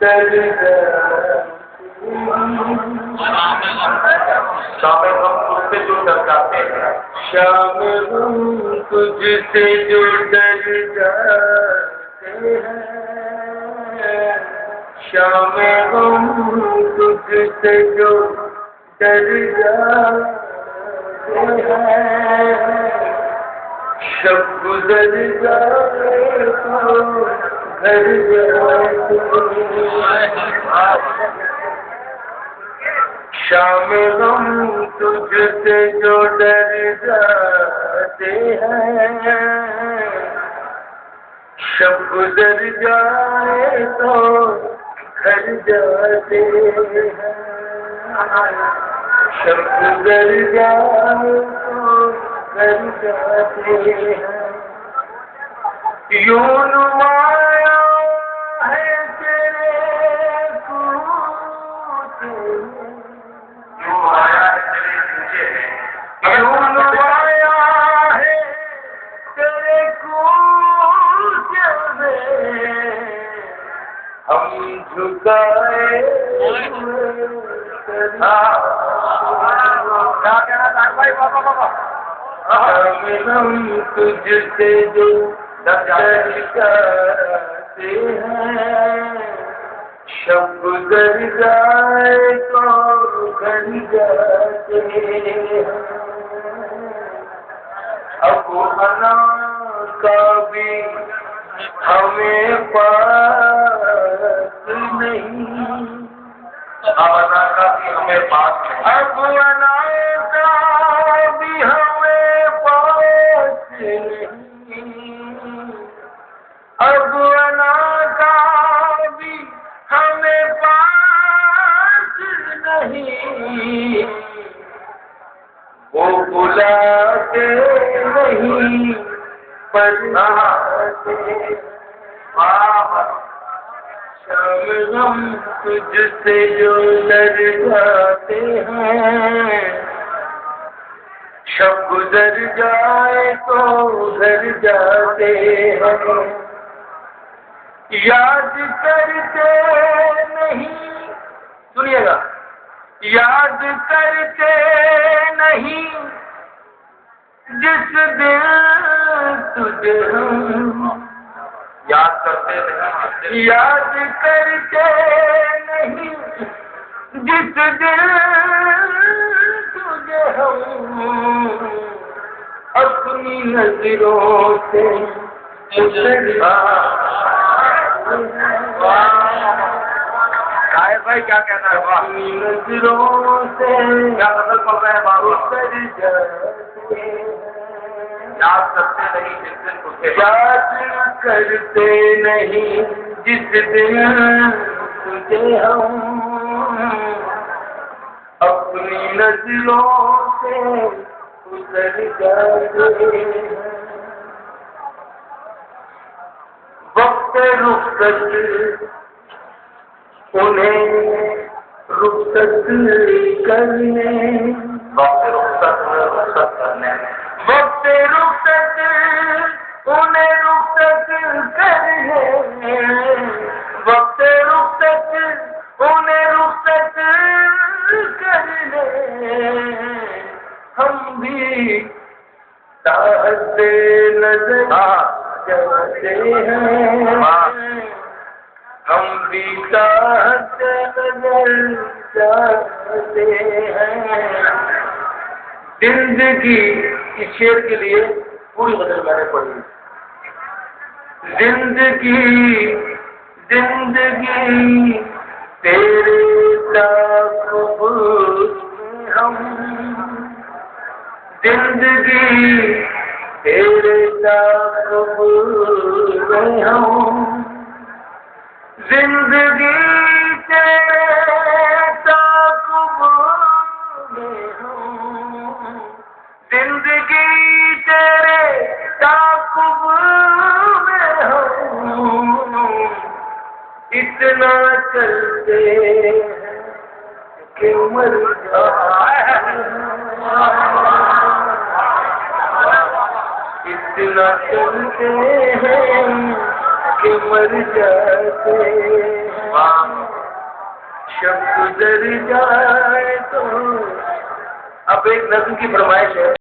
در شام غم تجھ سے جو ڈر جاتے ہیں، شام غم تجھ سے جو ڈر جاتے ہیں، شام غم تجھ سے جو ڈر جاتے ہیں، شب گزر جائے تو گھر جاتے ہیں، شام غم تجھ سے جو ڈر جاتے ہیں، شب گزر جائے تو گھر جاتے ہیں، شب گزر جائے تو گھر جاتے ہیں، یوں نمایا ہے تیرے کوچے آیا ہے تیرے پوچھے ہیں، یوں نمایا ہے تیرے کوچے میں، ہم جھکائے ہوئے کیا کہنا تھا بھائی؟ بابا بابا ہم تجھ سے جو ڈر جاتے ہیں، شب گزر جائے تو گھر جاتے ہیں، اب انا کا بھی ہمیں پاس نہیں، آبادہ کا بھی ہمیں پاس نہیں، اب انا کا بھی ہمیں پاس نہیں، اب انا کا بھی ہمیں پاس نہیں، وہ بلاتے نہیں پر آتے، شام غم تجھ سے جو ڈر جاتے ہیں، شب گزر جائے تو گھر جاتے ہیں، یاد کرتے نہیں، سنیے گا، یاد کرتے نہیں جس دن تجھے ہم، یاد کرتے نہیں، یاد کرتے نہیں جس دن تجھے ہم اپنی نظروں سے شاید بھائی کیا کہنا ہے؟ واہ، اپنی نظروں سے کیا نظر پڑ رہا ہے بابا؟ اتر جاتے ہیں، یاد کرتے نہیں جس دن تجھے یاد کرتے نہیں جس دن تجھے ہم اپنی نظروں سے اتر جاتے ہیں، وقت رخصت انہیں رخصت کرنے، وقت رخصت کرنے میں، وقت رخصت انہیں رخصت کرنے، وقت رخصت انہیں رخصت کرنے، ہم بھی طاقت نظر جاتے ہیں، ہم بھی طاقت نظر جاتے ہیں، زندگی اس شعر کے لیے پوری غزل میں نے پڑھی، زندگی زندگی تیرے تعاقب میں ہم، زندگی تیرے تعاقب میں ہم، زندگی تیرے تعاقب میں ہم، زندگی تیرے تعاقب میں ہم، اتنا چلتے ہیں کہ مر جائیں، اتنا چلتے ہیں کہ مر جاتے ہیں، شب گزر جائے تو اب ایک نظم کی فرمائش ہے.